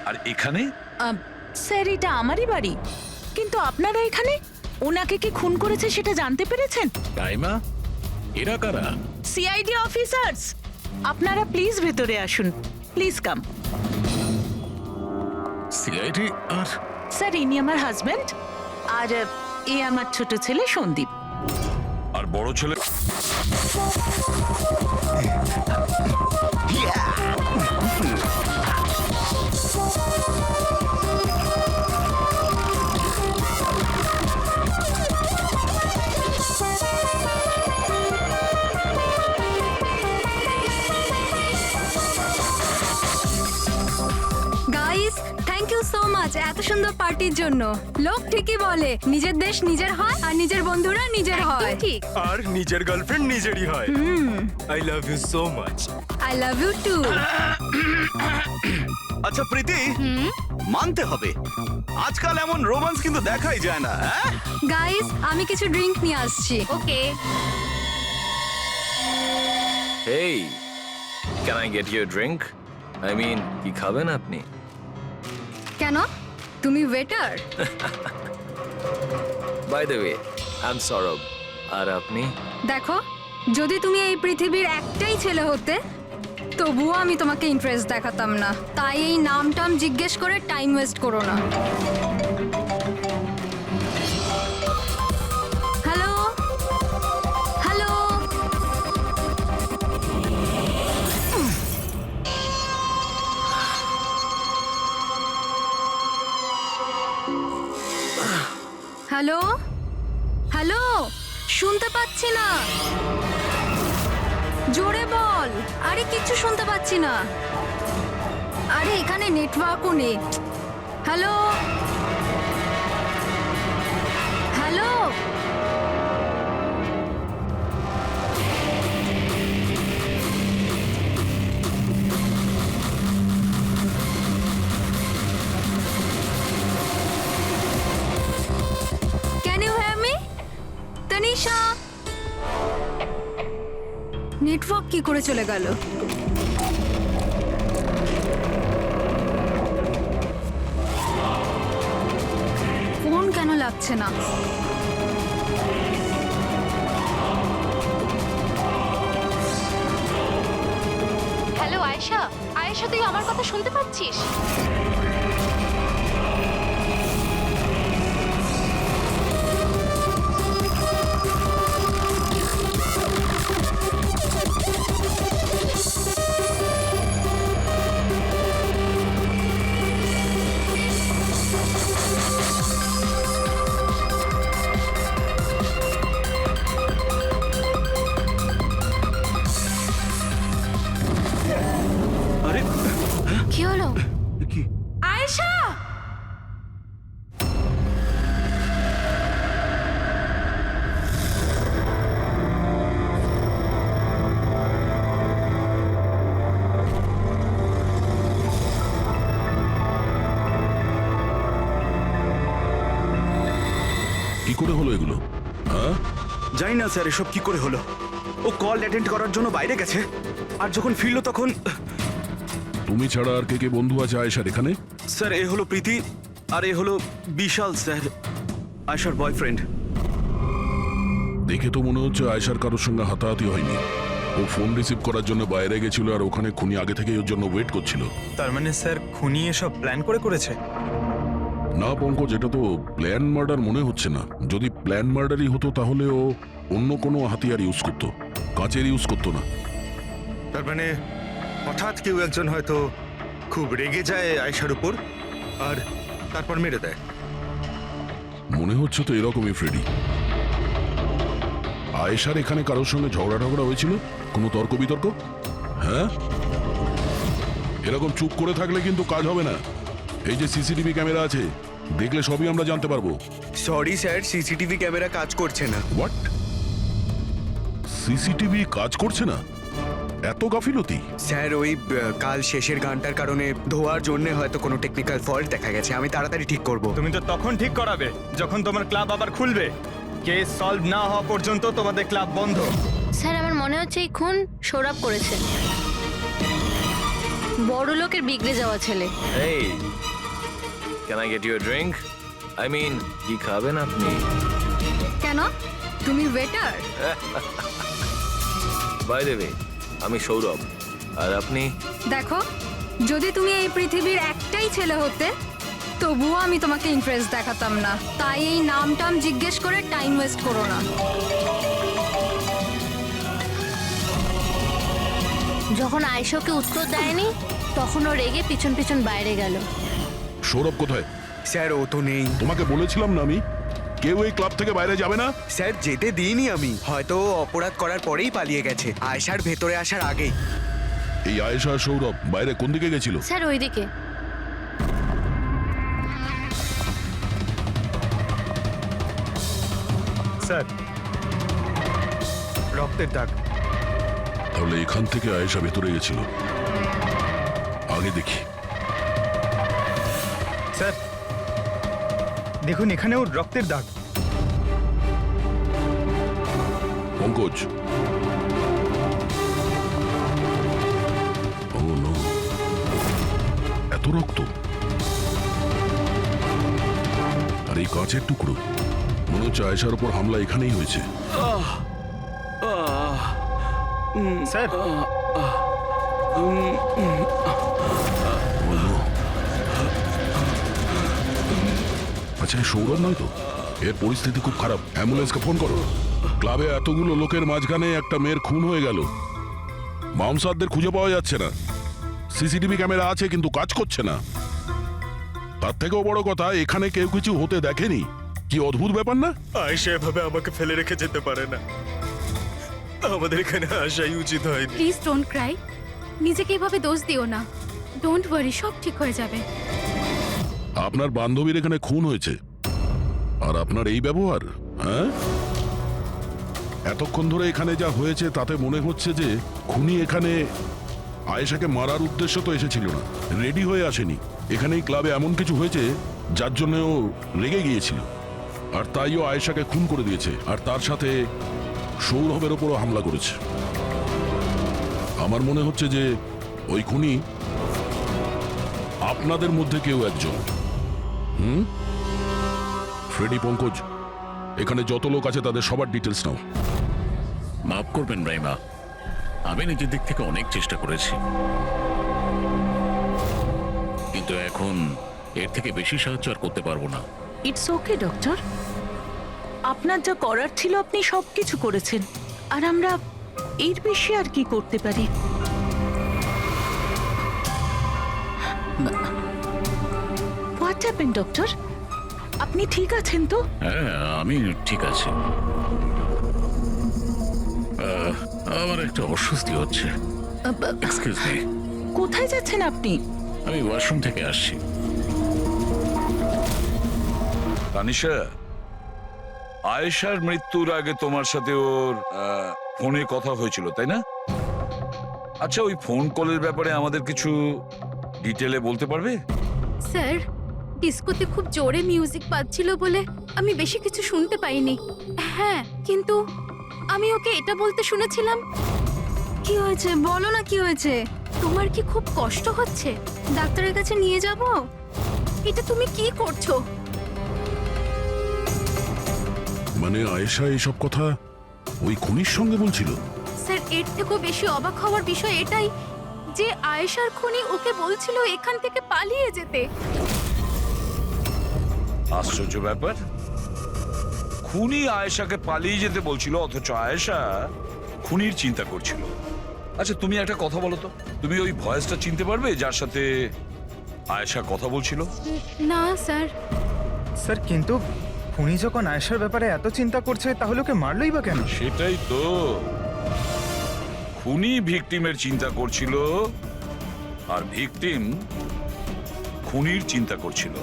আর এখানে স্যার এটা আমারই বাড়ি, কিন্তু আপনারা এখানে ওনাকে কি খুন করেছে সেটা জানতে পেরেছেন? টাইমা, এরা কারা? CID officers. আপনারা প্লিজ ভেতরে আসুন, প্লিজ কাম। সিআইডি? আর স্যার ইনি আমার হাজবেন্ড, আর এ আমার ছোট ছেলে সন্দীপ। আর বড় ছেলে guys, thank you so much এত সুন্দর পার্টির জন্য। লোক ঠিকই বলে নিজের দেশ নিজের হয় আর নিজের বন্ধুরা নিজের হয়। ঠিক। আর নিজের গার্লফ্রেন্ড নিজেরই হয়। I love you so much. I love you too. আচ্ছা প্রীতি, মানতে হবে আজকাল এমন রোমান্স কিন্তু দেখাই যায় না। গাইস, আমি কিছু ড্রিঙ্ক নিয়ে আসছি। ওকে। Hey, can I get you a drink? I mean, কি খাবেন আপনি? কেন? তুমি waiter? By the way, I'm Saurabh. আর আপনি? দেখো, যদি তুমি এই পৃথিবীর একটাই ছেলে হতে তবুও আমি তোমাকে ইন্টারেস্ট দেখাতাম না। তাই এই নাম টাম জিজ্ঞেস করে টাইম ওয়েস্ট করো না। হ্যালো হ্যালো, হ্যালো হ্যালো, শুনতে পাচ্ছি না, জোরে বল। আরে কিচ্ছু শুনতে পাচ্ছি না। আরে এখানে নেটওয়ার্কও নেই। Hello hello, can you hear me? Tanisha, network কি করে চলে গেল? ফোন কেন লাগছে না? হ্যালো আয়েশা, আয়েশা তুই আমার কথা শুনতে পাচ্ছিস? আরে কি হলো? কি? আয়েশা! কি করে হলো এগুলো? হ্যাঁ, জানি না স্যার এসব কি করে হলো। ও কল অ্যাটেন্ড করার জন্য বাইরে গেছে, আর যখন ফিরলো তখন তুমি ছাড়া আর কে কে বন্ধু আছে আয়েশার এখানে? স্যার এ হলো প্রীতি, আর এ হলো বিশাল স্যার, আয়শার বয়ফ্রেন্ড। দেখে তো মনে হচ্ছে আয়েশার কারোর সঙ্গে হাতাহাতি হয়নি। ও ফোন রিসিভ করার জন্য বাইরে গেছিল আর ওখানে খুনি আগে থেকে ওর জন্য ওয়েট করছিল। তার মানে স্যার খুনি এসব প্ল্যান করে করেছে? না পঙ্কজ, এটা তো প্ল্যান মার্ডার মনে হচ্ছে না। যদি প্ল্যান মার্ডারই হতো তাহলে ও অন্য কোনো হাতিয়ার ইউজ করতো, কাঁচের ইউজ করতো না। তার মানে হঠাৎ কেউ একজন হয়তো খুব রেগে যায় আয়েশার উপর আর তারপর মেরে দেয়। মনে হচ্ছে তো এরকমই ফ্রেডি। আয়েশার এখানে কারোর সঙ্গে ঝগড়া টগড়া হয়েছিল? কোনো তর্ক বিতর্ক? হ্যাঁ, এরকম চুপ করে থাকলে কিন্তু কাজ হবে না। এই যে সিসিটিভি ক্যামেরা আছে, দেখলে সবই আমরা জানতে পারবো। সরি স্যার, সিসিটিভি ক্যামেরা কাজ করছে না। হোয়াট? সিসিটিভি কাজ করছে না? এত গাফিলতি? স্যার ওই কাল শেষের গানটার কারণে ধোয়ার জন্য হয়তো কোনো টেকনিক্যাল ফল্ট দেখা গেছে। আমি তাড়াতাড়ি ঠিক করব। তুমি তো তখন ঠিক করাবে যখন তোমার ক্লাব আবার খুলবে। কেস সলভ না হওয়া পর্যন্ত তোমাদের ক্লাব বন্ধ। স্যার আমার মনে হচ্ছে এই খুন সৌরভ করেছে। বড় লোকের বিগড়ে যাওয়া ছেলে। Hey, can I get you a drink? I mean, কি খাবেন আপনি? কেন তুমি ওয়েটার? By the way, আমি সৌরভ। আর আপনি? দেখো, যদি তুমি এই পৃথিবীর একটাই ছেলে হতে তবুও আমি তোমাকে ইন্টারেস্ট দেখাতাম না। তাই এই নামটাম জিজ্ঞেস করে টাইম ওয়েস্ট করো না। যখন আয়েশাকে উত্তর দেয়নি তখন ও রেগে পিছন পিছন বাইরে গেল। সৌরভ কোথায়? স্যার ও তো নেই। তোমাকে বলেছিলাম না আমি, কেউ এই ক্লাব থেকে বাইরে যাবে না। স্যার যেতে দিইনি আমি, হয়তো ও অপরাধ করার পরেই পালিয়ে গেছে, আয়েশার ভেতরে আসার আগেই। এই আয়েশা আর সৌরভ বাইরে কোন দিকে গেছিল? স্যার ওইদিকে। স্যার, রক্তের দাগ। তাহলে এখান থেকে আয়েশা ভেতরে গেছিল। আগে দেখি। স্যার দেখুন, এখানেও রক্তের দাগ। পঙ্কজ, ও নো, এত রক্ত! আর এই কাঁচের টুকরো, মনে হচ্ছে আয়েশার উপর হামলা এখানেই হয়েছে। স্যার আচ্ছা, এ সৌরভ নয় তো? এর পরিস্থিতি খুব খারাপ, অ্যাম্বুলেন্সকে ফোন করো। ক্লাবে এতগুলো লোকের মাঝখানে একটা মেয়ের খুন হয়ে গেল, মামসাদদের খুঁজে পাওয়া যাচ্ছে না। সিসিটিভি ক্যামেরা আছে কিন্তু কাজ করছে না। তার থেকেও বড় কথা, এখানে কেউ কিছু হতে দেখেনি। কি অদ্ভুত ব্যাপার না? আয়েশা এভাবে আমাকে ফেলে রেখে যেতে পারে না। আমাদের এখানে আসাই উচিত হয়নি। প্লিজ ডোন্ট ক্রাই, নিজেকে এভাবে দোষ দিও না। ডোন্ট ওয়ারি, সব ঠিক হয়ে যাবে। আপনার বান্ধবীর এখানে খুন হয়েছে, আর আপনার এই ব্যবহার? হ্যাঁ, এতক্ষণ ধরে এখানে যা হয়েছে তাতে মনে হচ্ছে যে খুনি এখানে আয়েশাকে মারার উদ্দেশ্য তো এসেছিল না, রেডি হয়ে আসেনি। এখানেই ক্লাবে এমন কিছু হয়েছে যার জন্য ও রেগে গিয়েছিল, আর তাই ও আয়েশাকে খুন করে দিয়েছে, আর তার সাথে সৌরভের ওপরও হামলা করেছে। আমার মনে হচ্ছে যে ওই খুনি আপনাদের মধ্যে কেউ একজন। ফ্রেডি, পঙ্কজ, এখানে যত লোক আছে তাদের সবার ডিটেলস নাও। মাফ করবেন রাইমা, আমি নিজের দিক থেকে অনেক চেষ্টা করেছি, কিন্তু এখন এর থেকে বেশি সাহায্য আর করতে পারবো না। ইটস ওকে ডক্টর, আপনার যা করার ছিল আপনি সবকিছু করেছেন, আর আমরা এর বেশি আর কি করতে পারি? What happened doctor? আপনি ঠিক আছেন তো? হ্যাঁ, আমি ঠিক আছি। আমার একটা অস্বস্তি হচ্ছে। Excuse me. কোথায় যাচ্ছেন আপনি? আমি ওয়াশরুম থেকে আসছি। তানিশা, আয়েশার মৃত্যুর আগে তোমার সাথে ওর ফোনে কথা হয়েছিল, তাই না? আচ্ছা, ওই ফোন কলের ব্যাপারে আমাদের কিছু ডিটেলে বলতে পারবে? স্যার, ডিস্কোতে খুব জোরে মিউজিক বাজছিল বলে আমি বেশি কিছু শুনতে পাইনি। হ্যাঁ, কিন্তু আমি ওকে এটা বলতে শুনেছিলাম, কি হয়েছে বলো না, কি হয়েছে? তোমার কি খুব কষ্ট হচ্ছে? ডাক্তারের কাছে নিয়ে যাব? এটা তুমি কি করছো? মানে আয়েশা এইসব কথা ওই খুনির সঙ্গে বলছিল? স্যার, এর থেকেও বেশি অবাক হওয়ার বিষয় এটাই যে আয়েশার খুনি ওকে বলছিল এখান থেকে পালিয়ে যেতে। আশ্চর্য ব্যাপার, খুনি আয়েশাকে পালিয়ে যেতে বলছিল, অথচ আয়েশা খুনির চিন্তা করছিল। আচ্ছা, তুমি একটা কথা বলো তো, তুমি ওই ভয়েসটা চিনতে পারবে যার সাথে আয়েশা কথা বলছিল? না স্যার। স্যার, কিন্তু খুনি যখন আয়েশার ব্যাপারে এত চিন্তা করছে তাহলে ওকে মারলই বা কেন? সেটাই তো, খুনি ভিকটিমের চিন্তা করছিল আর ভিকটিম খুনির চিন্তা করছিল।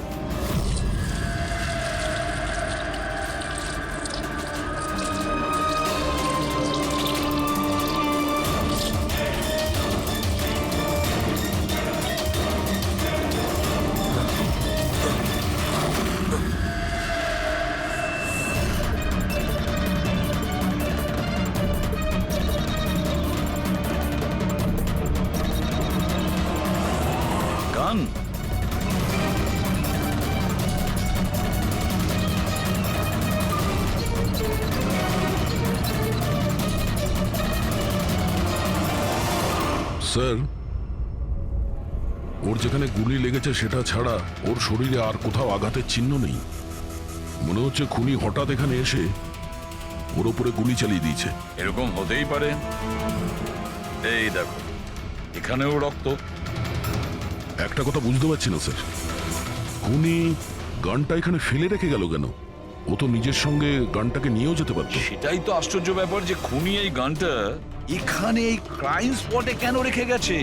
স্যার, ওর যেখানে গুলি লেগেছে সেটা ছাড়া ওর শরীরে আর কোথাও আঘাতের চিহ্ন নেই। মনে হচ্ছে খুনি হঠাৎ এখানে এসে ওর উপরে গুলি চালিয়ে দিয়েছে। এরকম হতেই পারে। এই দেখো, এখানেও রক্ত। একটা কথা বুঝতে পারছি না স্যার, খুনি গানটা এখানে ফেলে রেখে গেল কেন? ও তো নিজের সঙ্গে গানটাকে নিয়েও যেতে পারত। সেটাই তো আশ্চর্য ব্যাপার যে খুনি এই গানটা এখানে এই ক্রাইম স্পটে কেন রেখে গেছে।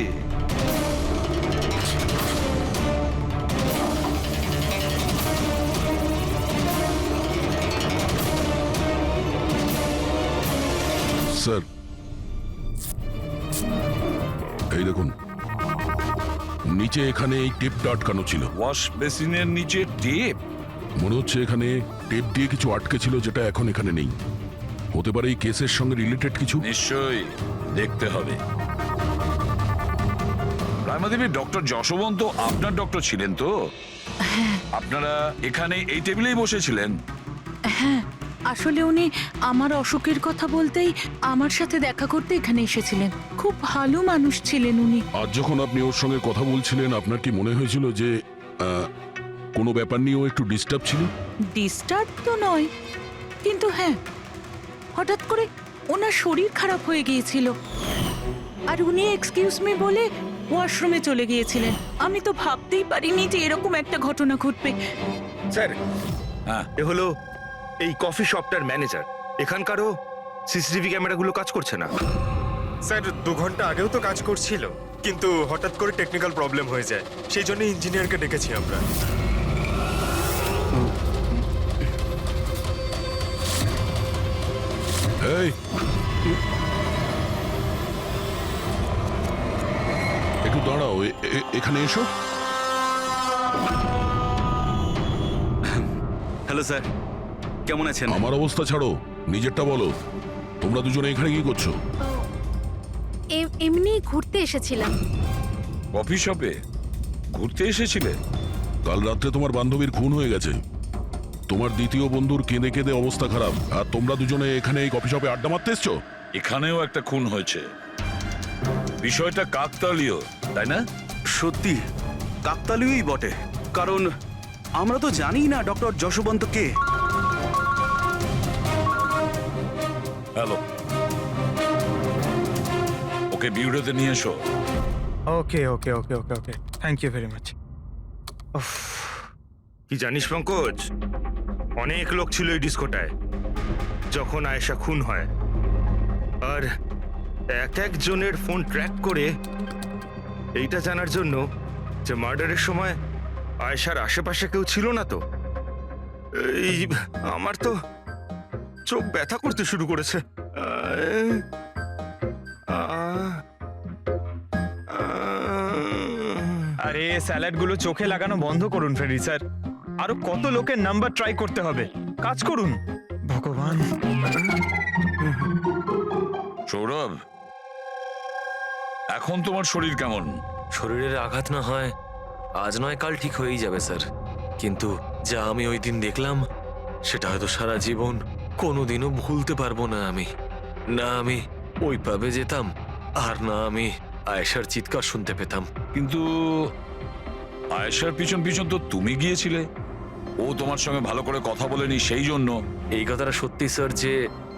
স্যার, এই দেখুন, নিচে এখানে এই টেপটা আটকানো ছিল। ওয়াশ বেসিনের নিচে টেপ। মনে হচ্ছে এখানে টেপ দিয়ে কিছু আটকে ছিল যেটা এখন এখানে নেই। হতে পারে এই কেসের সঙ্গে রিলেটেড কিছু। নিশ্চয়ই দেখতে হবে। রায়মাদেবী, ডক্টর যশবন্ত আপনার ডক্টর ছিলেন তো? আপনারা এখানে এই টেবিলেই বসেছিলেন? হ্যাঁ, আসলে উনি আমার অসুখের কথা বলতেই আমার সাথে দেখা করতে এখানে এসেছিলেন। খুব ভালো মানুষ ছিলেন উনি। আজ যখন আপনি ওর সঙ্গে কথা বলছিলেন, আপনার কি মনে হয়েছিল যে কোনো ব্যাপার নিয়ে ও একটু ডিস্টার্ব ছিল? ডিস্টার্ব তো নয়, কিন্তু হ্যাঁ, হঠাৎ করে ওনার শরীর খারাপ হয়ে গিয়েছিল আর উনি এক্সকিউজ মি বলে ওয়াশরুমে চলে গিয়েছিলেন। আমি তো ভাবতেই পারিনি যে এরকম একটা ঘটনা ঘটবে। স্যার, হ্যাঁ, এ হলো এই কফি শপটার ম্যানেজার। এখানকারও সিসিটিভি ক্যামেরাগুলো কাজ করছে না। স্যার 2 ঘন্টা আগেও তো কাজ করছিল, কিন্তু হঠাৎ করে টেকনিক্যাল প্রবলেম হয়ে যায়, সেই জন্য ইঞ্জিনিয়ারকে ডেকেছি আমরা। এই, একটু দাঁড়াও, এখানে এসো। হ্যালো স্যার, কেমন আছেন? আমার অবস্থা ছাড়ো, নিজেরটা বলো। তোমরা দুজনে এখানে কি করছো? এমনি ঘুরতে এসেছিলাম। কফি শপে ঘুরতে এসেছিলে? কাল রাত্রে তোমার বান্ধবীর খুন হয়ে গেছে। তোমার দ্বিতীয় বন্ধুর কেঁদে কেঁদে অবস্থা খারাপ, আর তোমরা দুজনে এখানে এই কফি শপে আড্ডা মারতে এসছো? এখানেও একটা খুন হয়েছে। বিষয়টা কাকতালীয়, তাই না? সত্যি কাকতালীয়ই বটে, কারণ আমরা তো জানি না ডক্টর যশবন্ত কে। হ্যালো, ওকে বিউরোতে নিয়ে এসো। ওকে ওকে ওকে ওকে ওকে, থ্যাংক ইউ ভেরি মাচ। কি জানিস পঙ্কজ, অনেক লোক ছিল এই ডিস্কোটায় যখন আয়েশা খুন হয়, আর এক একজনের ফোন ট্র্যাক করে এইটা জানার জন্য যে মার্ডারের সময় আয়েশার আশেপাশে কেউ ছিল না। তো এই আমার তো চোখ ব্যথা করতে শুরু করেছে। আরে স্যালাডগুলো চোখে লাগানো বন্ধ করুন ফ্রেডি স্যার। আরো কত লোকের নাম্বার ট্রাই করতে হবে, কাজ করুন। ভগবান। সৌরভ, এখন তোমার শরীর কেমন? শরীরের আঘাত না হয় আজ নয় কাল ঠিক হয়েই যাবে স্যার, কিন্তু যা আমি ওই দিন দেখলাম সেটা হয়তো সারা জীবন কোনোদিনও ভুলতে পারবো না আমি। না আমি ওই পাবে যেতাম, আর না আমি আয়েশার চিৎকার শুনতে পেতাম। কিন্তু আয়েশার পিছন পিছন তো তুমি গিয়েছিলে। ও তোমার সঙ্গে ভালো করে কথা বলেনি, সেই জন্য। এই কথাটা সত্যি স্যার যে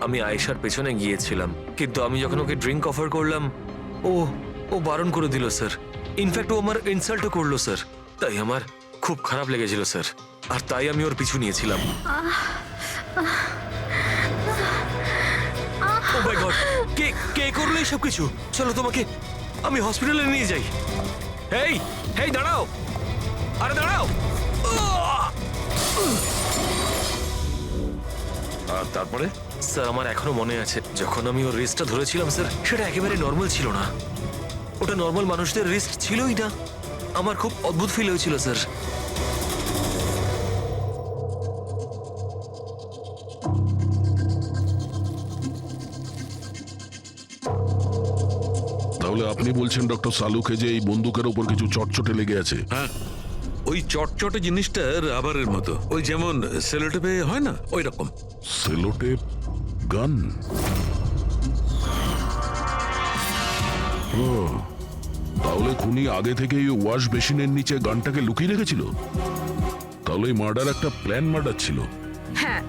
আমি আয়েশার পেছনে গিয়েছিলাম, কিন্তু আমি যখন ওকে ড্রিঙ্ক অফার করলাম ও বারণ করে দিল স্যার। ইনফ্যাক্ট ও আমার ইনসাল্টও করলো স্যার। তাই আমার খুব খারাপ লেগেছিল স্যার, আর তাই আমি ওর পিছু নিয়েছিলাম। ও মাই গড, কে করলো এই সব কিছু? চলো তোমাকে আমি হসপিটালে নিয়ে যাই। হেই হেই, দাঁড়াও, আরে দাঁড়াও। আর তারপরে? স্যার আমার এখনো মনে আছে যখন আমি ওর রিস্টটা ধরেছিলাম স্যার, সেটা একেবারে নর্মাল ছিল না। ওটা নর্মাল মানুষদের রিস্ট ছিলই না। আমার খুব অদ্ভুত ফিল হয়েছিল স্যার। তাহলে আপনি বলছেন ডক্টর সালুকে যে এই বন্দুকের ওপর কিছু চটচটে লেগে আছে? হ্যাঁ, ওই চটচটে জিনিসটা রাবারের মতো, ওই যেমন সেলোটেপে হয় না, ওই রকম। সেলোটেপ গান? ও, তাহলে খুনি আগে থেকেই ওয়াশ বেসিনের নিচে গানটাকে লুকিয়ে রেখেছিল। তাহলে মার্ডার একটা প্ল্যান মার্ডার ছিল। হ্যাঁ,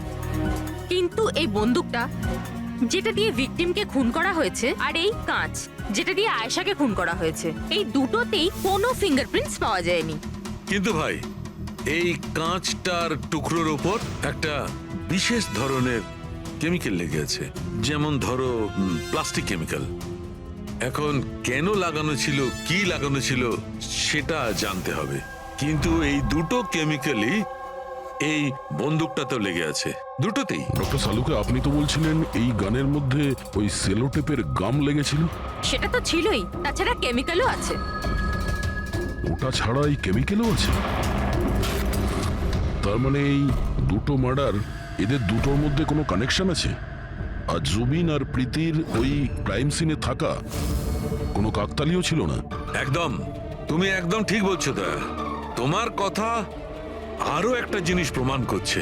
কিন্তু এই বন্দুকটা যেটা দিয়ে ভিকটিমকে খুন করা হয়েছে আর এই কাঁচ যেটা দিয়ে আয়েশাকে খুন করা হয়েছে, এই দুটোতেই কোনো ফিঙ্গারপ্রিন্টস পাওয়া যায়নি। কিন্তু ভাই, এই কাঁচটার টুকরোর উপর একটা বিশেষ ধরনের কেমিক্যাল লেগে আছে, যেমন ধরো প্লাস্টিক কেমিক্যাল। এখন কেন লাগানো ছিল, কি লাগানো ছিল সেটা জানতে হবে, কিন্তু এই দুটো কেমিক্যালই এই বন্দুকটাতেও লেগে আছে, দুটোতেই। ডক্টর সালুকে, আপনি তো বলছিলেন এই গানের মধ্যে ওই সেলোটেপের গাম লেগেছিল। সেটা তো ছিলই, তাছাড়া কেমিক্যালও আছে। ওটা ছাড়া এই কেমিক্যালও আছে। তার মানে এই দুটো মার্ডার, এদের দুটোর মধ্যে কোনো কানেকশন আছে। আর জুবিন আর প্রীতির ওই ক্রাইম সিনে থাকা কোনো কাকতালিও ছিল না। একদম, তুমি একদম ঠিক বলছো দা। তোমার কথা আরো একটা জিনিস প্রমাণ করছে,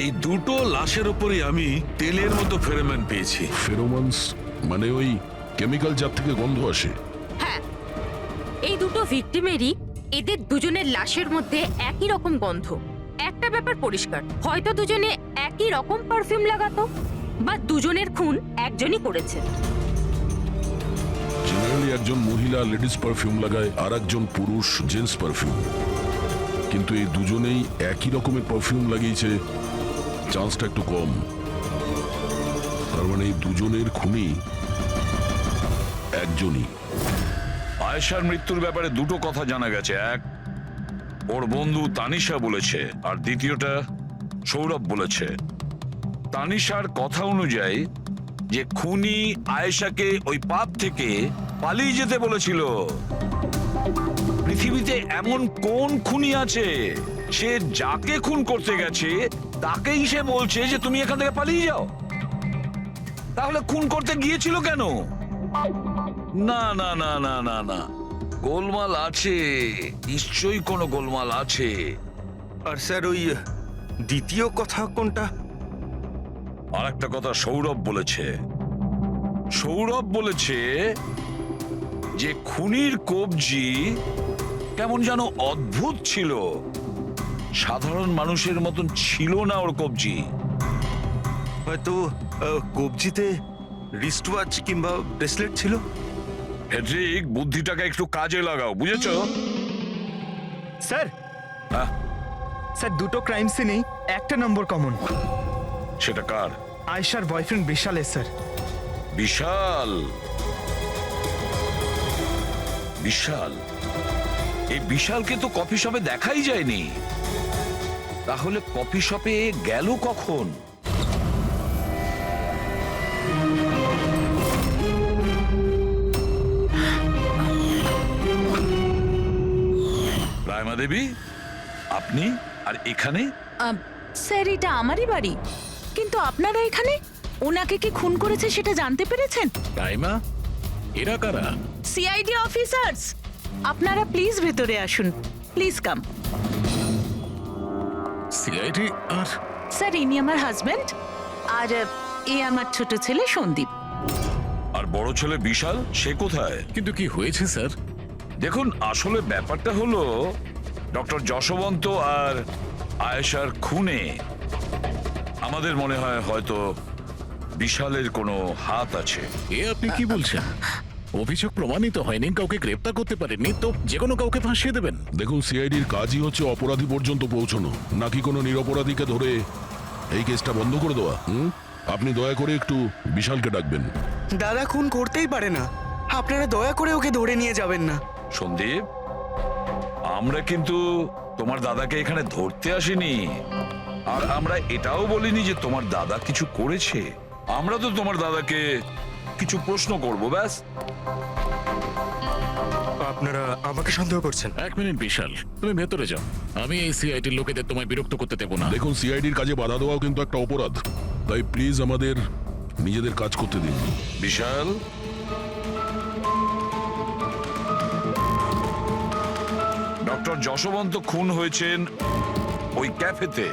এই দুটো লাশের উপরই আমি তেলের মতো ফেরোমন পেয়েছি। ফেরোমনস মানে ওই কেমিক্যাল যার থেকে গন্ধ আসে। হ্যাঁ, এই দুটো ভিকটিমেরই এদের দুজনের লাশের মধ্যে একই রকম গন্ধ। একটা ব্যাপার পরিষ্কার, হয়তো দুজনে একই রকম পারফিউম লাগাতো, বা দুজনের খুন একজনই করেছে। জেনারেলি একজন মহিলা লেডিস পারফিউম লাগায়, আর একজন পুরুষ জেন্টস পারফিউম। কিন্তু এই দুজনেই একই রকমের পারফিউম লাগিয়েছে, চান্সটা একটু কম। তার মানে এই দুজনের খুনি একজনই। আয়েশার মৃত্যুর ব্যাপারে দুটো কথা জানা গেছে। এক, ওর বন্ধু তানিশা বলেছে, আর দ্বিতীয়টা সৌরভ বলেছে। তানিশার কথা অনুযায়ী যে খুনি আয়েশাকে ওই পাপ থেকে পালিয়ে যেতে বলেছিল। পৃথিবীতে এমন কোন খুনি আছে, সে যাকে খুন করতে গেছে তাকেই সে বলছে যে তুমি এখান থেকে পালিয়ে যাও? তাহলে খুন করতে গিয়েছিল কেন? না না না না না না, গোলমাল আছে, নিশ্চয়ই কোনো গোলমাল আছে। আর স্যার, ওই দ্বিতীয় কথা কোনটা? আর একটা কথা সৌরভ বলেছে। সৌরভ বলেছে যে খুনির কবজি কেমন যেন অদ্ভুত ছিল, সাধারণ মানুষের মতন ছিল না ওর কবজি। হয়তো কবজিতে রিস্ট ওয়াচ কিংবা ব্রেসলেট ছিল। হেড্রিক, বুদ্ধিটাকে একটু কাজে লাগাও, বুঝেছো? স্যার, হ্যাঁ, স্যার, দুটো ক্রাইম সিনেই একটা নম্বর কমন। সেটা কার? আয়েশার বয়ফ্রেন্ড বিশালের, স্যার। বিশাল? বিশাল? এই বিশালকে তো কফি শপে দেখাই যায়নি। তাহলে কফি শপে গেল কখন? রায়মা দেবী, আপনি আর এখানে? স্যার, এটা আমারই বাড়ি, কিন্তু আপনারা এখানে? ওনাকে কি খুন করেছে সেটা জানতে পেরেছেন? রাইমা, এরা কারা? CID officers. আপনারা প্লিজ ভেতরে আসুন, প্লিজ কাম। সিআইডি? আর স্যার, ইনি আমার হাজবেন্ড, আর এ আমার ছোট ছেলে সন্দীপ। আর বড় ছেলে বিশাল, সে কোথায়? কিন্তু কি হয়েছে স্যার? দেখুন, আসলে ব্যাপারটা হলো ডক্টর যশবন্ত আর আয়েশার খুনে আমাদের মনে হয় হয়তো বিশালের কোনো হাত আছে। এ আপনি কি বলছেন? অভিযোগ প্রমাণিত হয়নি, কাউকে গ্রেপ্তার করতে পারেননি, তো যে কোনো কাউকে ফাঁসিয়ে দেবেন? দেখুন, সিআইডির কাজই হচ্ছে অপরাধী পর্যন্ত পৌঁছানো, নাকি কোনো নিরপরাধীকে ধরে এই কেসটা বন্ধ করে দেওয়া। আপনি দয়া করে একটু বিশালকে ডাকবেন। দাদা খুন করতেই পারে না, আপনারা দয়া করে ওকে ধরে নিয়ে যাবেন না। সন্দীপ, আমরা কিন্তু তোমার দাদাকে এখানে ধরতে আসিনি, আর আমরা এটাও বলিনি যে তোমার দাদা কিছু করেছে। আমরা তো তোমার দাদাকে কিছু প্রশ্ন করব, ব্যাস। আপনারা আমাকে সন্দেহ করছেন? এক মিনিট বিশাল, তুমি ভেতরে যাও। আমি এই সিআইডির লোকেদের তোমায় বিরক্ত করতে দেবো না। দেখুন, সিআইডির কাজে বাধা দেওয়াও কিন্তু একটা অপরাধ, তাই প্লিজ আমাদের নিজেদের কাজ করতে দিন। বিশাল, ডক্টর যশবন্ত খুন হয়েছেন ওই ক্যাফেতে,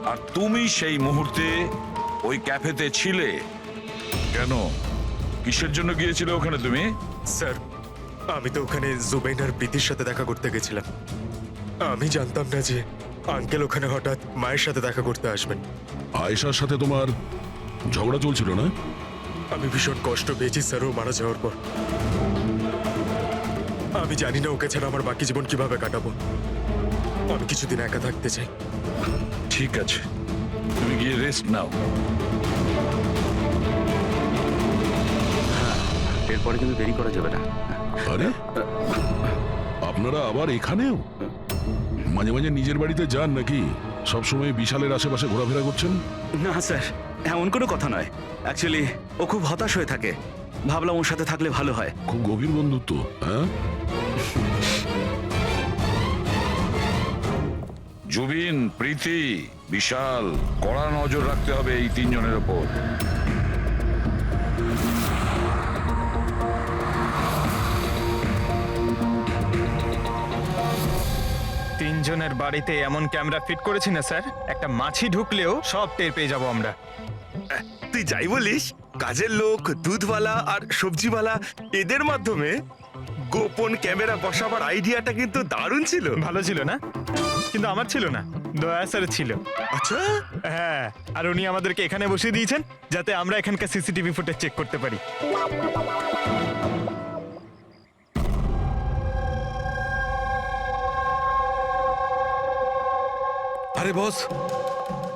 আর তুমি সেই মুহূর্তে ওই ক্যাফেতে ছিলে। কেন, কিসের জন্য গিয়েছিলে ওখানে তুমি? স্যার, আমি তো ওখানে জুবেইন আর প্রীতির সাথে দেখা করতে গেছিলাম। আমি জানতাম না যে আঙ্কেল ওখানে হঠাৎ মায়ের সাথে দেখা করতে আসবেন। আয়েশার সাথে তোমার ঝগড়া চলছিল না? আমি ভীষণ কষ্ট পেয়েছি স্যার ও মারা যাওয়ার পর। আমি জানি না ওকে ছাড়া আমার বাকি জীবন কিভাবে কাটাবো। আমি কিছুদিন একা থাকতে চাই। ঠিক আছে, তুমি গিয়ে রেস্ট নাও। এরপরে কিন্তু দেরি করা যাবে না। আরে আপনারা আবার এখানেও? মাঝে মাঝে নিজের বাড়িতে যান নাকি? সবসময় বিশালের আশেপাশে ঘোরাফেরা করছেন? না স্যার, এমন কোনো কথা নয়। অ্যাকচুয়ালি ও খুব হতাশ হয়ে থাকে, ভাবলাম ওর সাথে থাকলে ভালো হয়। খুব গভীর বন্ধুত্ব, হ্যাঁ? জুবিন, প্রীতি, বিশাল, কড়া নজর রাখতে হবে এই তিনজনের ওপর। তিনজনের বাড়িতে এমন ক্যামেরা ফিট করেছি না স্যার, একটা মাছি ঢুকলেও সব টের পেয়ে যাবো আমরা। তুই যাই বলিস, কাজের লোক, দুধওয়ালা আর সবজিওয়ালা এদের মাধ্যমে গোপন ক্যামেরা বসাবার আইডিয়াটা কিন্তু দারুণ ছিল। ভালো ছিল না? কিন্তু আমার ছিল না, দয়া স্যার ছিল। আচ্ছা, হ্যাঁ, আর উনি আমাদেরকে এখানে বসিয়ে দিয়েছেন যাতে আমরা এখানকার সিসিটিভি ফুটেজ চেক করতে পারি। আরে বস,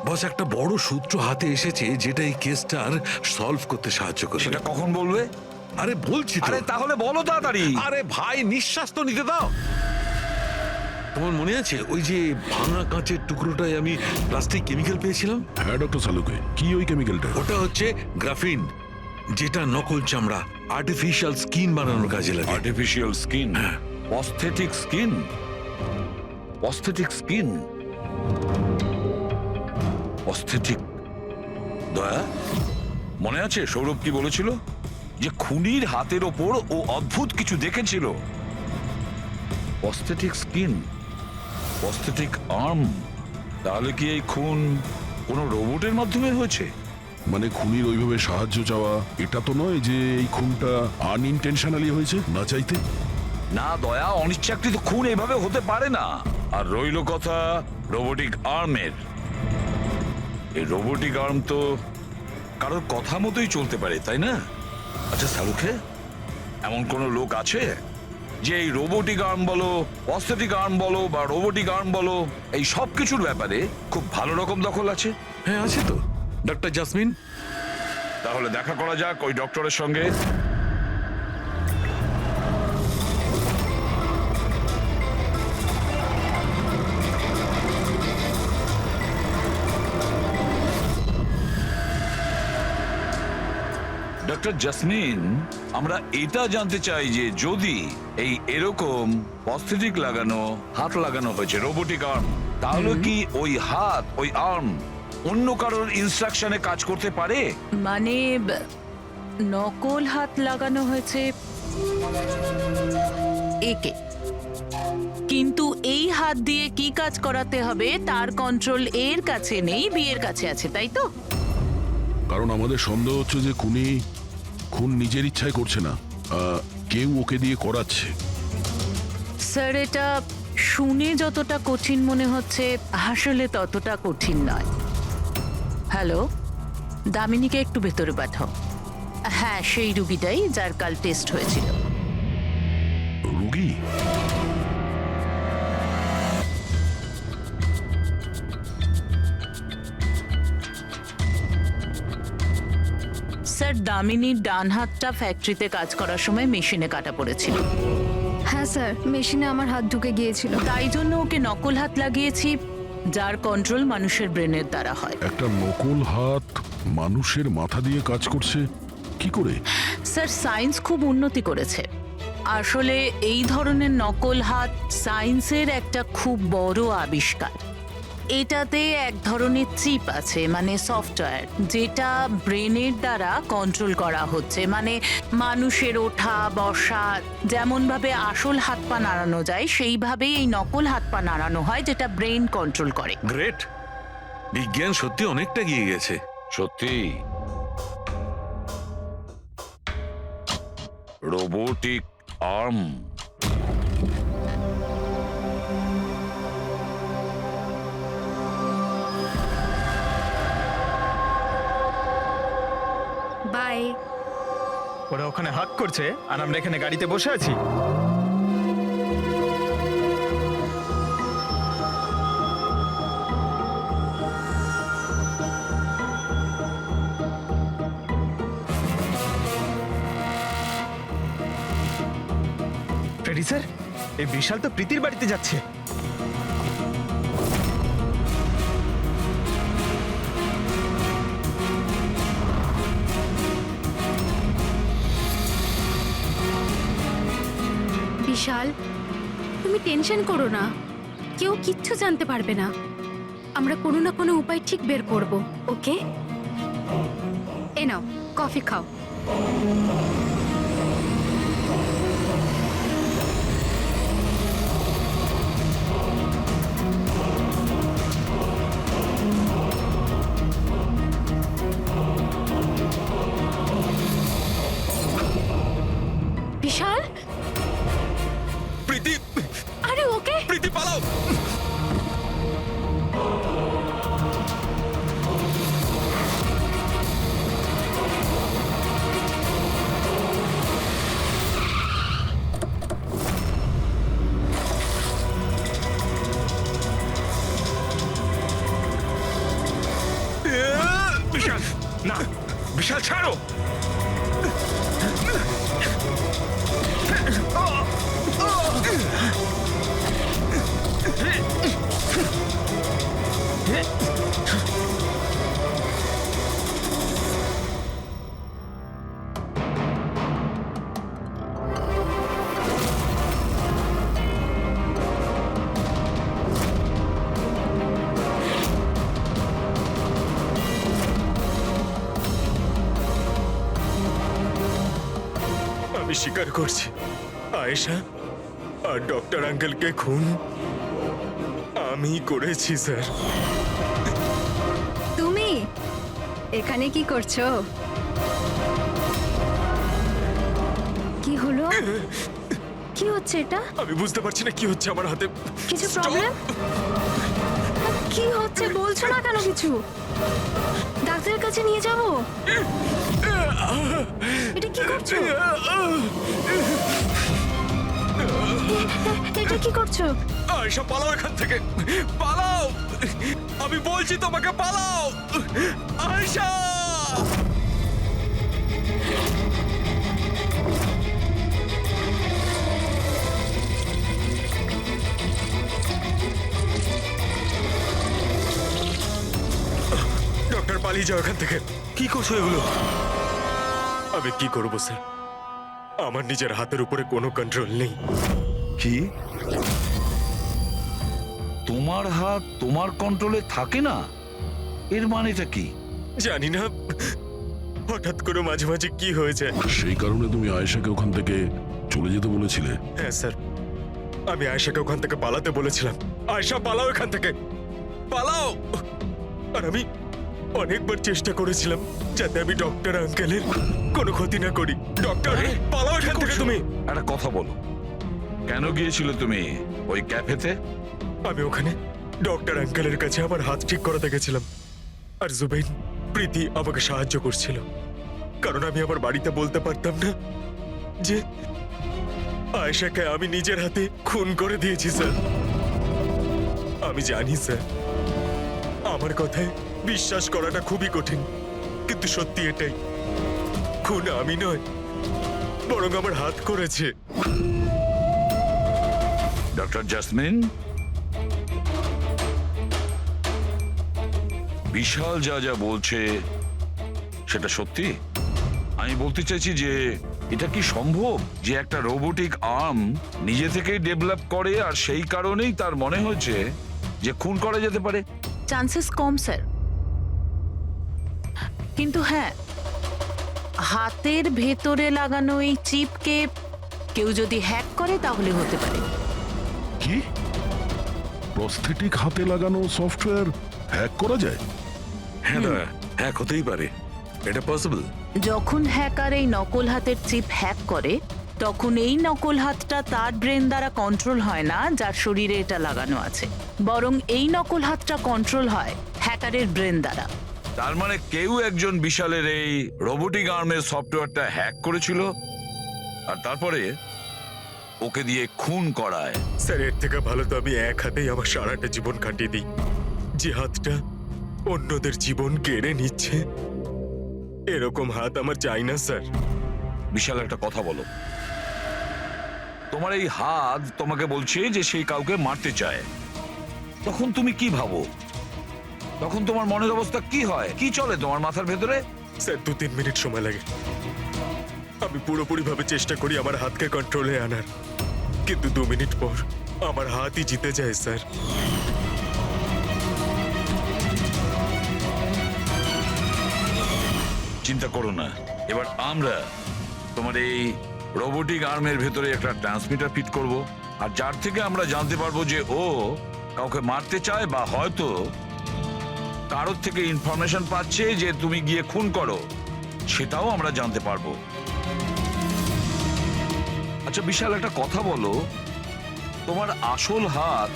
বস একটা বড় সূত্র হাতে এসেছে যেটা এই কেসটার সলভ করতে সাহায্য করবে। সেটা কখন বলবে? আরে বলছি তো। আরে তাহলে বলো তাড়াতাড়ি। আরে ভাই, নিঃশ্বাস তো নিতে দাও। তোমার মনে আছে ওই যে ভাঙা কাঁচের টুকরোটায় আমি প্লাস্টিক কেমিক্যাল পেয়েছিলাম? হ্যাঁ ডক্টর সালুকে, কি ওই কেমিক্যালটা? ওটা হচ্ছে গ্রাফিন, যেটা নকল চামড়া, আর্টিফিশিয়াল স্কিন বানানোর কাজে লাগে। Artificial skin, prosthetic skin, prosthetic skin, prosthetic. দয়া, মনে আছে সৌরভ কি বলেছিল? যে খুনির হাতের ওপর ও অদ্ভুত কিছু দেখেছিল। Prosthetic skin, prosthetic arm. তাহলে কি এই খুন কোনো রোবটের মাধ্যমে হয়েছে? মানে খুনির ওইভাবে সাহায্য চাওয়া এটা তো নয় যে এই খুনটা আনইনটেনশনালি হয়েছে, না চাইতে? না দয়া, অনিচ্ছাকৃত খুন এইভাবে হতে পারে না। আর রইল কথা রোবোটিক আর্মের। এই রোবোটিক আর্ম তো কারোর কথা মতোই চলতে পারে, তাই না? আচ্ছা সালুখে, এমন কোন লোক আছে যে এই রোবোটিক আর্ম বলো, প্রস্থেটিক আর্ম বলো বা রোবোটিক আর্ম বলো, এই সব কিছুর ব্যাপারে খুব ভালো রকম দখল আছে? হ্যাঁ আছে তো, ডক্টর জাসমিন। তাহলে দেখা করা যাক ওই ডক্টরের সঙ্গে। ডক্টর জাসমিন, আমরা এটা জানতে চাই যে যদি এই এরকম প্রস্থেটিক লাগানো হাত লাগানো হয়েছে, রোবোটিক আর্ম, তাহলে কি ওই হাত, ওই আর্ম অন্য কারোর ইনস্ট্রাকশনে কাজ করতে পারে? মানে নকল হাত লাগানো হয়েছে একে, কিন্তু এই হাত দিয়ে কি কাজ করাতে হবে তার কন্ট্রোল এর কাছে নেই, বিয়ের কাছে আছে, তাই তো? কারণ আমাদের সন্দেহ হচ্ছে যে খুন নিজের ইচ্ছায় করছে না, কেউ ওকে দিয়ে করাচ্ছে। স্যার, এটা শুনে যতটা কঠিন মনে হচ্ছে আসলে ততটা কঠিন নয়। হ্যালো, দামিনীকে একটু ভেতরে পাঠাও। হ্যাঁ, সেই রুগীটাই যার কাল টেস্ট হয়েছিল। রুগী? স্যার, দামিনীর ডান হাতটা ফ্যাক্টরিতে কাজ করার সময় মেশিনে কাটা পড়েছিল। হ্যাঁ স্যার, মেশিনে আমার হাত ঢুকে গিয়েছিল। তাই জন্য ওকে নকল হাত লাগিয়েছি, যার কন্ট্রোল মানুষের ব্রেনের দ্বারা হয়। একটা নকল হাত মানুষের মাথা দিয়ে কাজ করছে কি করে? স্যার, সায়েন্স খুব উন্নতি করেছে। আসলে এই ধরনের নকল হাত সায়েন্সের একটা খুব বড় আবিষ্কার। এটাতে এক ধরনের চিপ আছে, মানে সফটওয়্যার, যেটা ব্রেনের দ্বারা কন্ট্রোল করা হচ্ছে। মানে মানুষের ওঠা বসা যেমন ভাবে আসল হাত পা নাড়ানো যায়, সেইভাবেই এই নকল হাত পা নাড়ানো হয়, যেটা ব্রেন কন্ট্রোল করে। গ্রেট, বিজ্ঞান সত্যি অনেকটা এগিয়ে গেছে। সত্যি রোবোটিক আর্ম। বাই। ওরা ওখানে হাক করছে আর আমরা এখানে গাড়িতে বসে আছি। ফ্রেডি স্যার, এই বিশাল তো প্রীতির বাড়িতে যাচ্ছে। বিশাল, তুমি টেনশন করো না, কেউ কিচ্ছু জানতে পারবে না। আমরা কোনো না কোনো উপায় ঠিক বের করব, ওকে? এ নাও কফি খাও। বিশাল, প্রীতি, আরে ওকে। প্রীতি পালাও। বিশাল, না, বিশাল ছাড়ো। আমি স্বীকার করছি, আয়েশা আর ডক্টর আঙ্কেলকে খুন আমি করেছি স্যার। তুমি এখানে কি করছো? কি হলো? কি হচ্ছে এটা? আমি বুঝতে পারছি না কি হচ্ছে আমার হাতে। কিছু প্রবলেম? কি হচ্ছে বলছো না কেন কিছু? ডাক্তারের কাছে নিয়ে যাব? এটা কি করছো? এটা কি করছো? আয়েশা পালাও এখান থেকে, পালাও। আমি বলছি তোমাকে পালাও, আয়েশা। ডক্টর পালিয়ে যাও এখান থেকে। কি করছো এগুলো? আমি কি করবো স্যার, আমার নিজের হাতের উপরে কোনো কন্ট্রোল নেই। কি তোমার হাত তোমার কন্ট্রোলে থাকে না? এর মানেটা কি? জানি না, হঠাৎ করে মাঝে মাঝে কি হয়ে যায়। সেই কারণে তুমি আয়েশাকে ওখান থেকে চলে যেতে বলেছিলে? হ্যাঁ স্যার, আমি আয়েশাকে ওখান থেকে পালাতে বলেছিলাম। আয়েশা পালাও এখান থেকে, পালাও। আর আমি অনেকবার চেষ্টা করেছিলাম যাতে আমি ডক্টর আঙ্কেলের কোনো ক্ষতি না করি। ডক্টর, পালাও এখান থেকে তুমি। একটা কথা বলো, কেন গিয়েছিলে তুমি ওই ক্যাফেতে? আমি ওখানে ডক্টর আঙ্কেলের কাছে আমার হাত ঠিক করাতে গেছিলাম, আর জুবেইন, প্রীতি আমাকে সাহায্য করছিল, কারণ আমি আমার বাড়িতে বলতে পারতাম না যে আয়েশাকে আমি নিজের হাতে খুন করে দিয়েছি স্যার। আমি জানি স্যার, আমার কথায় বিশ্বাস করাটা খুবই কঠিন, কিন্তু সত্যি এটাই, খুন আমি নয়, বরং আমার হাত করেছে। ডক্টর জাসমিন, বিশাল যা যা বলছে সেটা সত্যি? আমি বলতে চাইছি যে এটা কি সম্ভব যে একটা রোবোটিক আর্ম নিজে থেকেই ডেভেলপ করে আর সেই কারণেই তার মনে হয়েছে যে খুন করা যেতে পারে? চান্সেস কম স্যার, কিন্তু হ্যাঁ, হাতের ভেতরে লাগানো এই চিপকে কেউ যদি হ্যাক করে তাহলে হতে পারে। কি প্রস্থেটিক হাতে লাগানো সফটওয়্যার হ্যাক করা যায়? হ্যাঁ দাদা, হ্যাক হতেই পারে, এটা পসিবল। যখন হ্যাকার এই নকল হাতের চিপ হ্যাক করে তখন এই নকল হাতটা তার ব্রেন দ্বারা কন্ট্রোল হয় না যার শরীরে এটা লাগানো আছে, বরং এই নকল হাতটা কন্ট্রোল হয় হ্যাকারের ব্রেন দ্বারা। তার মানে কেউ একজন বিশালের এই রোবোটিক আর্মের সফটওয়্যারটা হ্যাক করেছিল আর তারপরে ওকে দিয়ে খুন করায়। স্যার এর থেকে ভালো তো আমি এক হাতেই আমার সারাটা জীবন কাটিয়ে দিই। যে হাতটা অন্যদের জীবন কেড়ে নিচ্ছে, এরকম হাত আমার চাই না স্যার। বিশাল একটা কথা বলো, তোমার এই হাত তোমাকে বলছে যে সেই কাউকে মারতে চায়, তখন তুমি কি ভাবো? তখন তোমার মনের অবস্থা কি হয়, কি চলে তোমার মাথার ভেতরে? স্যার 2-3 মিনিট সময় লাগে। আমি পুরোপুরি ভাবে চেষ্টা করি আমার হাতকে কন্ট্রোলে আনার, কিন্তু 2 মিনিট পর আমার হাতই জিতে যায় স্যার। চিন্তা করো না, এবার আমরা তোমার এই রোবোটিক আর্মের ভেতরে একটা ট্রান্সমিটার ফিট করব, আর যার থেকে আমরা জানতে পারবো যে ও কাউকে মারতে চায় বা হয়তো কারোর থেকে ইনফরমেশন পাচ্ছে যে তুমি গিয়ে খুন করো, সেটাও আমরা জানতে পারবো। আচ্ছা বিশাল একটা কথা বলো, তোমার আসল হাত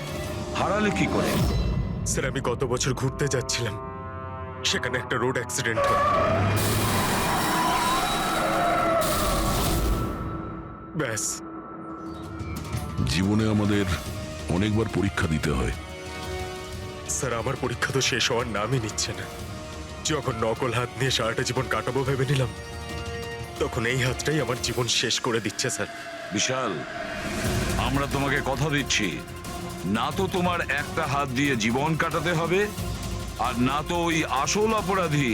হারালে কি করে? স্যার আমি গত বছর ঘুরতে যাচ্ছিলাম, সেখানে একটা রোড অ্যাক্সিডেন্ট হয়। ব্যাস। জীবনে আমাদের অনেকবার পরীক্ষা দিতে হয়। স্যার আমার পরীক্ষা তো শেষ হওয়ার নামই নিচ্ছে না। যখন নকল হাত নিয়ে সারাটা জীবন কাটাবো ভেবে নিলাম, তখন এই হাতটাই আমার জীবন শেষ করে দিচ্ছে স্যার। বিশাল, আমরা তোমাকে কথা দিচ্ছি, না তো তোমার একটা হাত দিয়ে জীবন কাটাতে হবে, আর না তো ওই আসল অপরাধী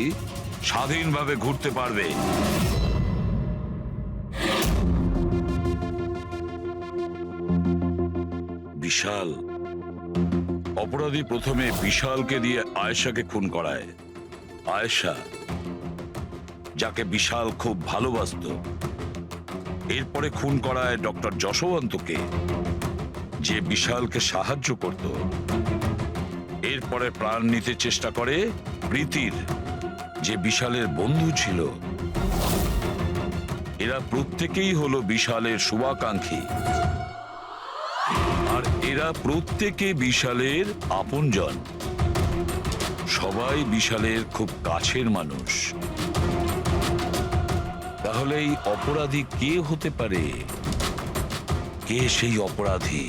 স্বাধীনভাবে ঘুরতে পারবে। বিশাল, অপরাধী প্রথমে বিশালকে দিয়ে আয়েশাকে খুন করায়। আয়েশা, যাকে বিশাল খুব ভালোবাসতো, এরপরে খুন করায় ডক্টর যশবন্তকে, যে বিশালকে সাহায্য করত। এরপরে প্রাণ নিতে চেষ্টা করে প্রীতির, যে বিশালের বন্ধু ছিল। এরা প্রত্যেকেই হলো বিশালের শুভাকাঙ্ক্ষী, আর এরা প্রত্যেকে বিশালের আপনজন। সবাই বিশালের খুব কাছের মানুষ। তাহলে এই অপরাধী কে হতে পারে? কে সেই অপরাধী?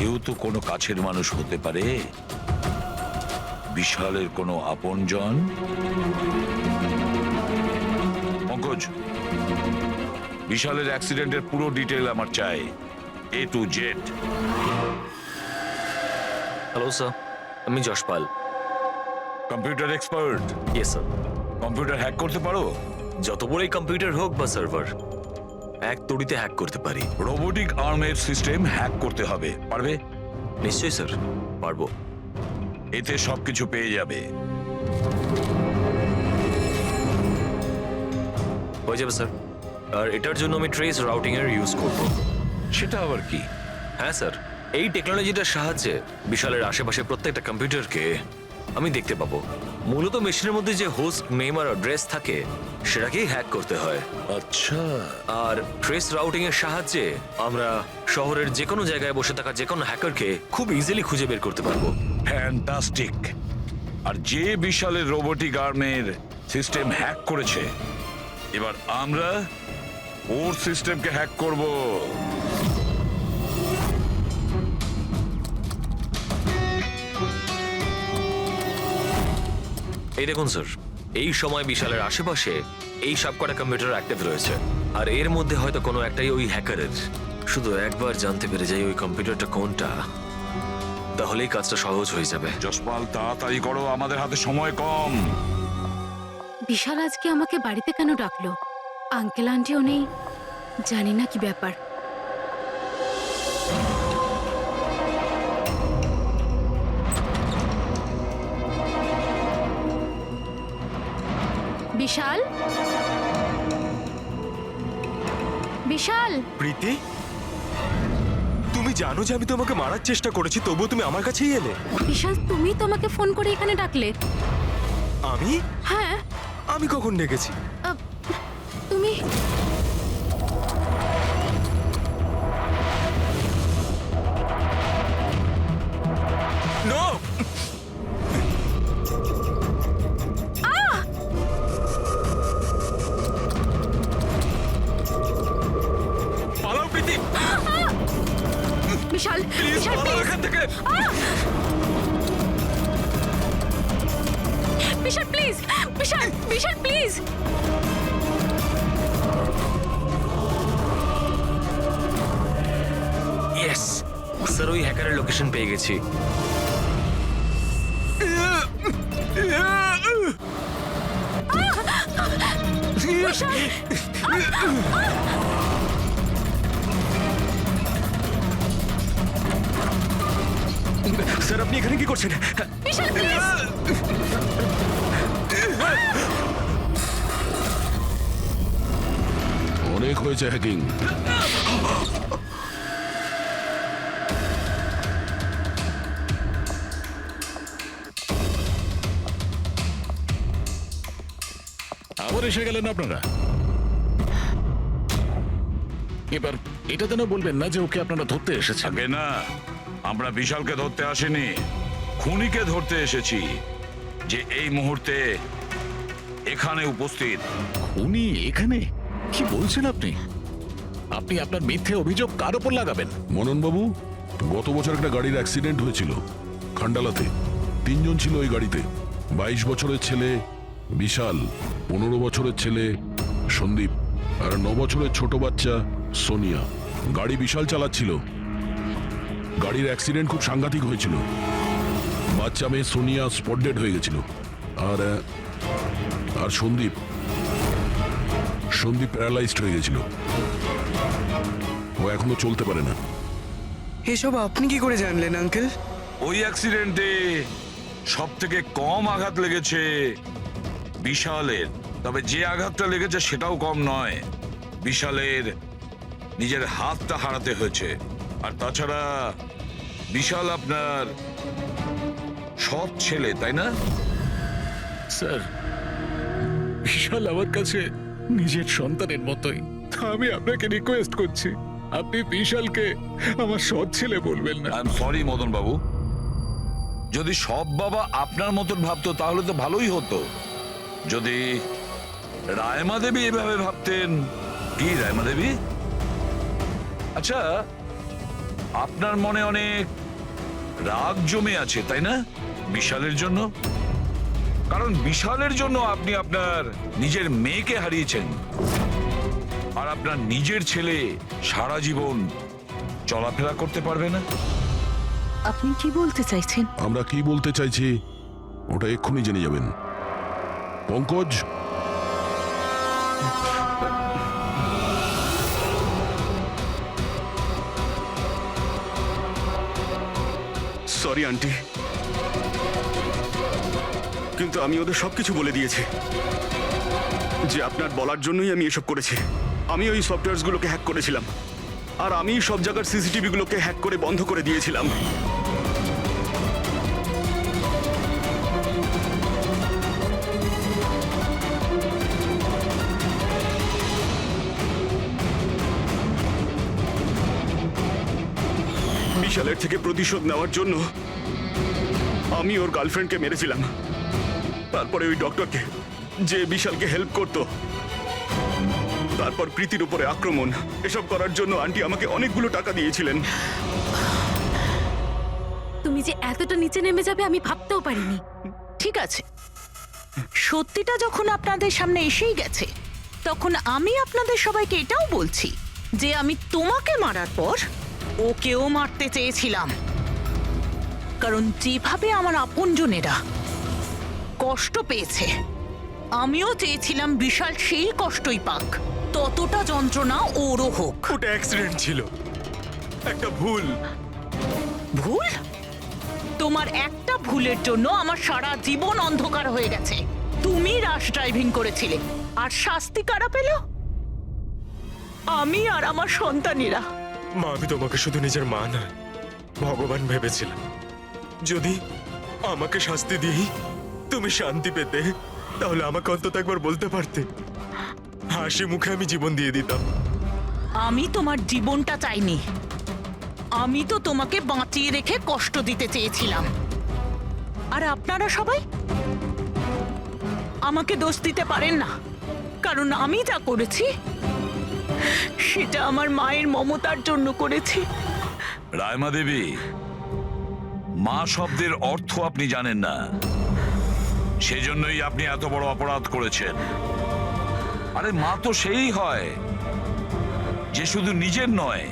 এও তো কোনো কাছের মানুষ হতে পারে, বিশালের কোনো আপনজন। পঙ্কজ, বিশালের অ্যাক্সিডেন্টের পুরো ডিটেল আমার চাই, A to Z। Hello sir, আমি Jaspal. Computer expert? Yes sir. Computer hack করতে পারো? যত বড়ই কম্পিউটার হোক বা সার্ভার, এক তড়িতে হ্যাক করতে পারি। রোবোটিক আর্মের সিস্টেম হ্যাক করতে হবে, পারবে? নিশ্চয়ই স্যার, পারবো। এতে সবকিছু পেয়ে যাবে। হয়ে যাবে স্যার। আর এটার জন্য আমি ট্রেস রাউটিং এর ইউজ করব। সেটা আবার কি? হ্যাঁ স্যার, এই টেকনোলজিটার সাহায্যে বিশালের আশেপাশে প্রত্যেকটা কম্পিউটারকে আমি দেখতে পাবো। মূলত মেশিনের মধ্যে যে হোস্ট নেম আর অ্যাড্রেস থাকে সেটাকেই হ্যাক করতে হয়। আচ্ছা। আর ট্রেস রাউটিং এর সাহায্যে আমরা শহরের যে কোনো জায়গায় বসে থাকা যে কোনো হ্যাকারকে খুব ইজিলি খুঁজে বের করতে পারবো। ফ্যান্টাস্টিক। আর যে বিশালের রোবোটিক আর্মের সিস্টেম হ্যাক করেছে, এবার আমরা ওর সিস্টেমকে হ্যাক করব। এই দেখুন স্যার, এই সময় বিশালের আশেপাশে এই সবকটা কম্পিউটার অ্যাক্টিভ রয়েছে, আর এর মধ্যে হয়তো কোনো একটাই ওই হ্যাকারের। শুধু একবার জানতে পেরে যাই ওই কম্পিউটারটা কোনটা, তাহলেই কাজটা সহজ হয়ে যাবে। যশপাল, তাড়াতাড়ি করো, আমাদের হাতে সময় কম। বিশাল আজকে আমাকে বাড়িতে কেন ডাকলো? আঙ্কেল আন্টিও নেই, জানি না কি ব্যাপার। বিশাল, বিশাল। প্রীতি, তুমি জানো যে আমি তোমাকে মারার চেষ্টা করেছি, তবুও তুমি আমার কাছেই এলে। বিশাল, তুমি তো আমাকে ফোন করে এখানে ডাকলে। আমি? হ্যাঁ। আমি কখন ডেকেছি? তুমি পালাও এখান থেকে। Vishal please, Vishal, Vishal please. Yes sir, ওই হ্যাকারের লোকেশন পেয়ে গেছি। স্যার আপনি এখানে কি করছেন? বিশাল প্লিজ। অনেক হয়েছে হ্যাকিং। আবার এসে গেলেন আপনারা। এবার এটা যেন বলবেন না যে ওকে আপনারা ধরতে এসেছেন। আগে না, আমরা বিশালকে ধরতে আসিনি, খুনিকে ধরতে এসেছি, যে এই মুহূর্তে এখানে উপস্থিত। উনি এখানে? কি বলছেন আপনি? আপনি আপনার মিথ্যে অভিযোগ কার ওপর লাগাবেন? মনন বাবু, গত বছর একটা গাড়ির অ্যাক্সিডেন্ট হয়েছিল খান্ডালাতে। 3 জন ছিল ওই গাড়িতে। 22 বছরের ছেলে বিশাল, 15 বছরের ছেলে সন্দীপ, আর 9 বছরের ছোট বাচ্চা সোনিয়া। গাড়ি বিশাল চালাচ্ছিল। গাড়ির অ্যাক্সিডেন্ট খুব সাংঘাতিক হয়েছিল। বাচ্চা মেয়ে সোনিয়া স্পট ডেড হয়ে গেছিল। আর আর সন্দীপ প্যারালাইজড হয়ে গেছিল। ও এখনো চলতে পারে না। এসব আপনি কি করে জানলেন আঙ্কেল? ওই অ্যাক্সিডেন্টে সব থেকে কম আঘাত লেগেছে বিশালের, তবে যে আঘাতটা লেগেছে সেটাও কম নয়। বিশালের নিজের হাতটা হারাতে হয়েছে। আর তাছাড়া বিশাল আপনার সৎ ছেলে, তাই না? স্যার, বিশাল আমার কাছে নিজের সন্তানের মতোই। আমি আপনাকে রিকোয়েস্ট করছি, আপনি বিশালকে আমার সৎ ছেলে বলবেন না। আই এম সরি মদন বাবু, যদি সব বাবা আপনার মতন ভাবতো তাহলে তো ভালোই হতো। যদি রায়মা দেবী এভাবে ভাবতেন। কি রায়মা দেবী? আচ্ছা, আপনার মনে অনেক রাগ জমে আছে, তাই না বিশালের জন্য? কারণ বিশালের জন্য আপনি আপনার নিজের মেয়েকে হারিয়েছেন, আর আপনার নিজের ছেলে সারা জীবন চলাফেরা করতে পারবে না। আপনি কি বলতে চাইছেন? আমরা কি বলতে চাইছি ওটা এক্ষুনি জেনে যাবেন। পঙ্কজ, সরি আন্টি, কিন্তু আমি ওদের সবকিছু বলে দিয়েছি যে আপনার বলার জন্যই আমি এসব করেছি। আমি ওই সফটওয়্যারগুলোকে হ্যাক করেছিলাম, আর আমি সব জায়গার সিসিটিভি গুলোকে হ্যাক করে বন্ধ করে দিয়েছিলাম। বিশালের থেকে প্রতিশোধ নেওয়ার জন্য আমি ওর গার্লফ্রেন্ডকে মেরেছিলাম। তারপরে ওই ডক্টরকে, যে বিশালকে হেল্প করতো, তারপর প্রীতির উপরে আক্রমণ। এসব করার জন্য আন্টি আমাকে অনেকগুলো টাকা দিয়েছিলেন। তুমি যে এতটা নিচে নেমে যাবে আমি ভাবতেও পারিনি। ঠিক আছে, সত্যিটা যখন আপনাদের সামনে এসেই গেছে, তখন আমি আপনাদের সবাইকে এটাও বলছি যে আমি তোমাকে মারার পর ওকেও মারতে চেয়েছিলাম। কারণ যেভাবে আমার আপনজনেরা কষ্ট পেয়েছে, আমিও চেয়েছিলাম বিশাল সেই কষ্টই পাক, ততটা যন্ত্রণা ওরও হোক। ওটা অ্যাক্সিডেন্ট ছিল, একটা ভুল। ভুল? তোমার একটা ভুলের জন্য আমার সারা জীবন অন্ধকার হয়ে গেছে। তুমি রাশ ড্রাইভিং করেছিলে, আর শাস্তি কারা পেল? আমি আর আমার সন্তানেরা। মা, আমি তোমাকে শুধু নিজের মা নয়, ভগবান ভেবেছিলাম। যদি আমাকে শাস্তি দিই তুমি শান্তি পেতে, তাহলে আমাকে অন্তত একবার বলতে পারতে। হাসি মুখে আমি জীবন দিয়ে দিতাম। আমি তোমার জীবনটা চাইনি, আমি তো তোমাকে বাঁচিয়ে রেখে কষ্ট দিতে চেয়েছিলাম। আর আপনারা সবাই আমাকে দোষ দিতে পারেন না, কারণ আমি যা করেছি সেটা আমার মায়ের মমতার জন্য করেছি। রায়মা দেবী, মা শব্দের অর্থ আপনি জানেন না, সেজন্যই আপনি এত বড় অপরাধ করেছেন। আরে মা তো সেই হয় যে শুধু নিজের নয়,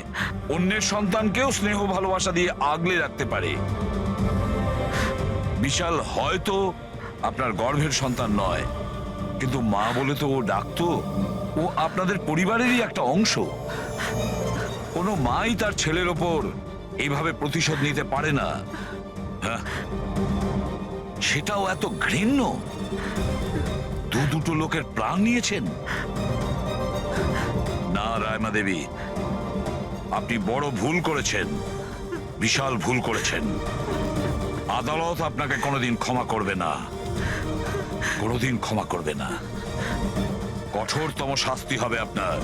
অন্যের সন্তানকেও স্নেহ ভালোবাসা দিয়ে আগলে রাখতে পারে। বিশাল হয়তো আপনার গর্ভের সন্তান নয়, কিন্তু মা বলে তো ও ডাকতো, ও আপনাদের পরিবারেরই একটা অংশ। কোনো মাই তার ছেলের ওপর এইভাবে প্রতিশোধ নিতে পারে না। হ্যাঁ, সেটাও এত ঘৃণ্য। দুটো লোকের প্রাণ নিয়েছেন। না রায়মা দেবী, আপনি বড় ভুল করেছেন, বিশাল ভুল করেছেন। আদালত আপনাকে কোনোদিন ক্ষমা করবে না, কোনোদিন ক্ষমা করবে না। কঠোরতম শাস্তি হবে আপনার।